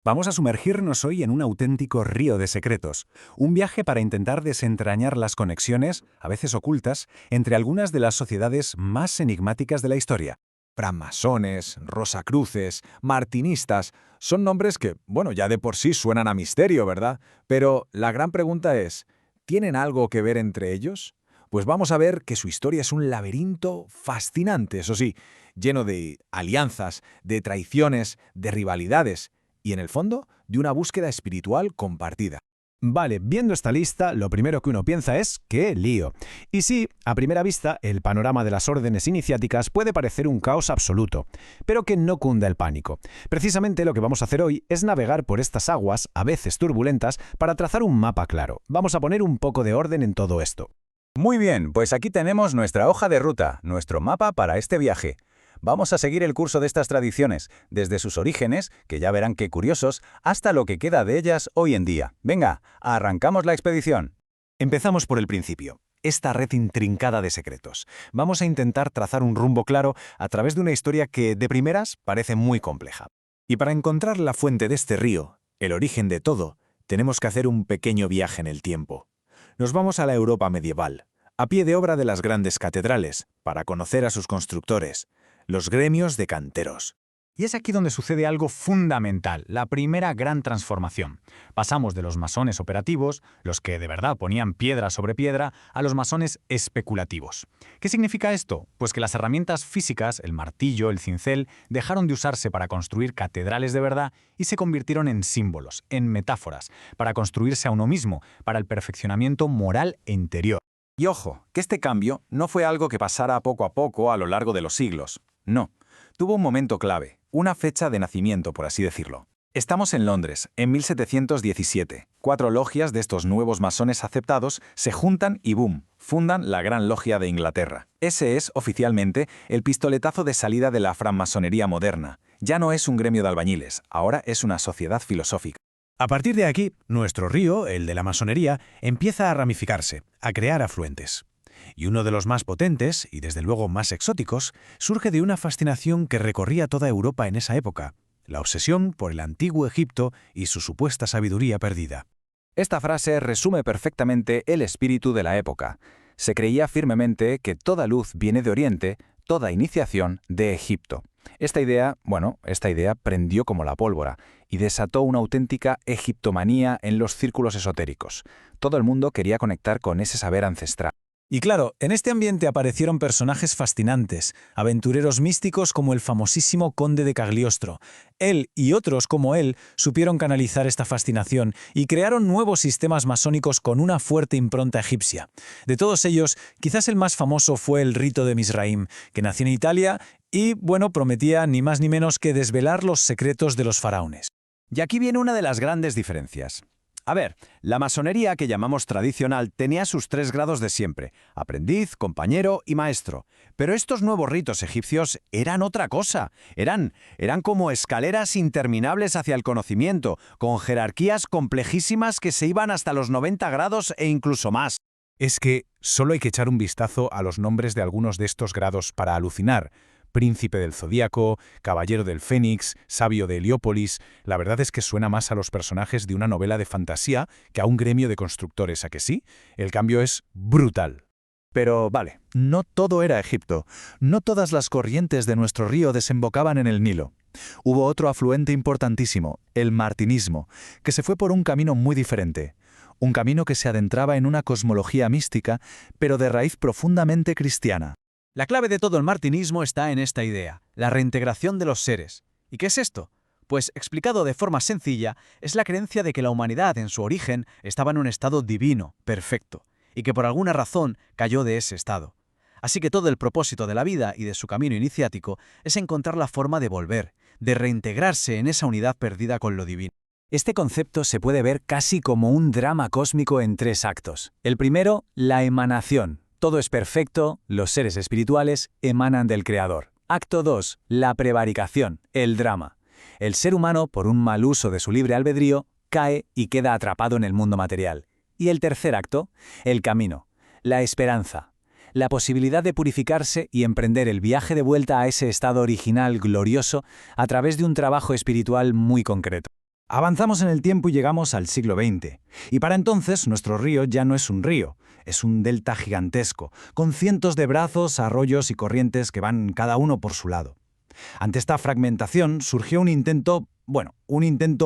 Vamos a sumergirnos hoy en un auténtico río de secretos, un viaje para intentar desentrañar las conexiones, a veces ocultas, entre algunas de las sociedades más enigmáticas de la historia. Francmasones, rosacruces, martinistas, son nombres que, bueno, ya de por sí suenan a misterio, ¿verdad? Pero la gran pregunta es, ¿tienen algo que ver entre ellos? Pues vamos a ver que su historia es un laberinto fascinante, eso sí, lleno de alianzas, de traiciones, de rivalidades y, en el fondo, de una búsqueda espiritual compartida. Vale, viendo esta lista, lo primero que uno piensa es ¡qué lío! Y sí, a primera vista, el panorama de las órdenes iniciáticas puede parecer un caos absoluto, pero que no cunda el pánico. Precisamente lo que vamos a hacer hoy es navegar por estas aguas, a veces turbulentas, para trazar un mapa claro. Vamos a poner un poco de orden en todo esto. Muy bien, pues aquí tenemos nuestra hoja de ruta, nuestro mapa para este viaje. Vamos a seguir el curso de estas tradiciones, desde sus orígenes, que ya verán qué curiosos, hasta lo que queda de ellas hoy en día. Venga, arrancamos la expedición. Empezamos por el principio, esta red intrincada de secretos. Vamos a intentar trazar un rumbo claro a través de una historia que, de primeras, parece muy compleja. Y para encontrar la fuente de este río, el origen de todo, tenemos que hacer un pequeño viaje en el tiempo. Nos vamos a la Europa medieval, a pie de obra de las grandes catedrales, para conocer a sus constructores, los gremios de canteros. Y es aquí donde sucede algo fundamental, la primera gran transformación. Pasamos de los masones operativos, los que de verdad ponían piedra sobre piedra, a los masones especulativos. ¿Qué significa esto? Pues que las herramientas físicas, el martillo, el cincel, dejaron de usarse para construir catedrales de verdad y se convirtieron en símbolos, en metáforas, para construirse a uno mismo, para el perfeccionamiento moral e interior. Y ojo, que este cambio no fue algo que pasara poco a poco a lo largo de los siglos. No, tuvo un momento clave, una fecha de nacimiento, por así decirlo. Estamos en Londres, en 1717. 4 logias de estos nuevos masones aceptados se juntan y ¡boom!, fundan la Gran Logia de Inglaterra. Ese es, oficialmente, el pistoletazo de salida de la francmasonería moderna. Ya no es un gremio de albañiles, ahora es una sociedad filosófica. A partir de aquí, nuestro río, el de la masonería, empieza a ramificarse, a crear afluentes. Y uno de los más potentes, y desde luego más exóticos, surge de una fascinación que recorría toda Europa en esa época, la obsesión por el antiguo Egipto y su supuesta sabiduría perdida. Esta frase resume perfectamente el espíritu de la época. Se creía firmemente que toda luz viene de Oriente, toda iniciación de Egipto. Esta idea prendió como la pólvora y desató una auténtica egiptomanía en los círculos esotéricos. Todo el mundo quería conectar con ese saber ancestral. Y claro, en este ambiente aparecieron personajes fascinantes, aventureros místicos como el famosísimo Conde de Cagliostro. Él y otros como él supieron canalizar esta fascinación y crearon nuevos sistemas masónicos con una fuerte impronta egipcia. De todos ellos, quizás el más famoso fue el rito de Misraim, que nació en Italia y, prometía ni más ni menos que desvelar los secretos de los faraones. Y aquí viene una de las grandes diferencias. A ver, la masonería que llamamos tradicional tenía sus 3 grados de siempre, aprendiz, compañero y maestro. Pero estos nuevos ritos egipcios eran otra cosa. Eran como escaleras interminables hacia el conocimiento, con jerarquías complejísimas que se iban hasta los 90 grados e incluso más. Es que solo hay que echar un vistazo a los nombres de algunos de estos grados para alucinar. Príncipe del Zodíaco, Caballero del Fénix, Sabio de Heliópolis. La verdad es que suena más a los personajes de una novela de fantasía que a un gremio de constructores, ¿a que sí? El cambio es brutal. Pero vale, no todo era Egipto. No todas las corrientes de nuestro río desembocaban en el Nilo. Hubo otro afluente importantísimo, el martinismo, que se fue por un camino muy diferente. Un camino que se adentraba en una cosmología mística, pero de raíz profundamente cristiana. La clave de todo el martinismo está en esta idea, la reintegración de los seres. ¿Y qué es esto? Pues, explicado de forma sencilla, es la creencia de que la humanidad en su origen estaba en un estado divino, perfecto, y que por alguna razón cayó de ese estado. Así que todo el propósito de la vida y de su camino iniciático es encontrar la forma de volver, de reintegrarse en esa unidad perdida con lo divino. Este concepto se puede ver casi como un drama cósmico en 3 actos. El primero, la emanación. Todo es perfecto, los seres espirituales emanan del Creador. Acto 2, la prevaricación, el drama. El ser humano, por un mal uso de su libre albedrío, cae y queda atrapado en el mundo material. Y el tercer acto, el camino, la esperanza, la posibilidad de purificarse y emprender el viaje de vuelta a ese estado original glorioso a través de un trabajo espiritual muy concreto. Avanzamos en el tiempo y llegamos al siglo XX. Y para entonces nuestro río ya no es un río, es un delta gigantesco, con cientos de brazos, arroyos y corrientes que van cada uno por su lado. Ante esta fragmentación surgió un intento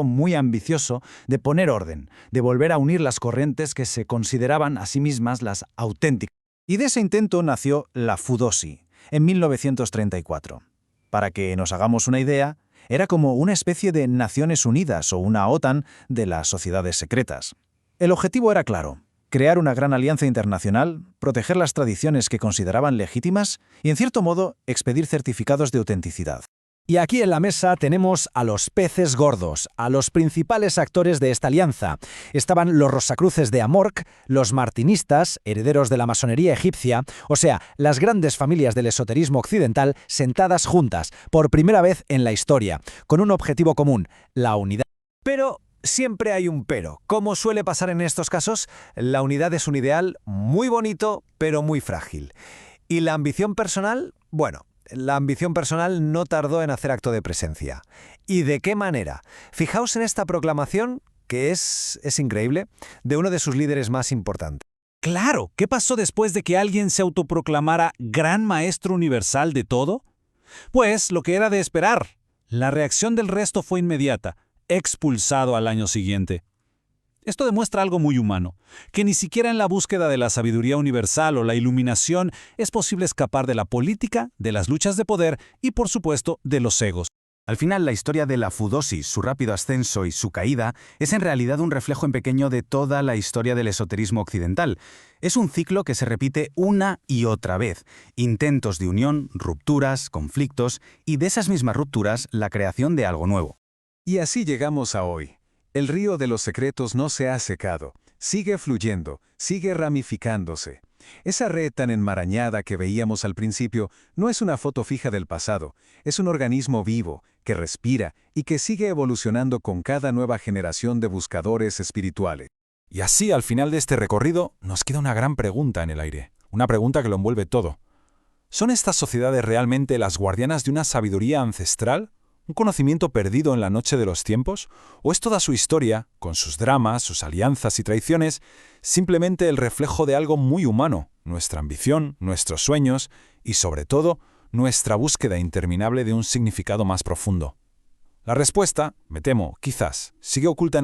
muy ambicioso de poner orden, de volver a unir las corrientes que se consideraban a sí mismas las auténticas. Y de ese intento nació la FUDOSI, en 1934. Para que nos hagamos una idea, era como una especie de Naciones Unidas o una OTAN de las sociedades secretas. El objetivo era claro: crear una gran alianza internacional, proteger las tradiciones que consideraban legítimas y, en cierto modo, expedir certificados de autenticidad. Y aquí en la mesa tenemos a los peces gordos, a los principales actores de esta alianza. Estaban los Rosacruces de Amorc, los martinistas, herederos de la masonería egipcia, o sea, las grandes familias del esoterismo occidental sentadas juntas, por primera vez en la historia, con un objetivo común: la unidad. Pero siempre hay un pero. Como suele pasar en estos casos, la unidad es un ideal muy bonito, pero muy frágil. ¿Y la ambición personal? Bueno, la ambición personal no tardó en hacer acto de presencia. ¿Y de qué manera? Fijaos en esta proclamación, que es increíble, de uno de sus líderes más importantes. Claro, ¿qué pasó después de que alguien se autoproclamara gran maestro universal de todo? Pues lo que era de esperar. La reacción del resto fue inmediata: expulsado al año siguiente. Esto demuestra algo muy humano, que ni siquiera en la búsqueda de la sabiduría universal o la iluminación es posible escapar de la política, de las luchas de poder y, por supuesto, de los egos. Al final, la historia de la FUDOSI, su rápido ascenso y su caída, es en realidad un reflejo en pequeño de toda la historia del esoterismo occidental. Es un ciclo que se repite una y otra vez. Intentos de unión, rupturas, conflictos y de esas mismas rupturas, la creación de algo nuevo. Y así llegamos a hoy. El río de los secretos no se ha secado, sigue fluyendo, sigue ramificándose. Esa red tan enmarañada que veíamos al principio no es una foto fija del pasado, es un organismo vivo, que respira y que sigue evolucionando con cada nueva generación de buscadores espirituales. Y así, al final de este recorrido, nos queda una gran pregunta en el aire, una pregunta que lo envuelve todo. ¿Son estas sociedades realmente las guardianas de una sabiduría ancestral? ¿Un conocimiento perdido en la noche de los tiempos? ¿O es toda su historia, con sus dramas, sus alianzas y traiciones, simplemente el reflejo de algo muy humano, nuestra ambición, nuestros sueños y, sobre todo, nuestra búsqueda interminable de un significado más profundo? La respuesta, me temo, quizás, sigue oculta en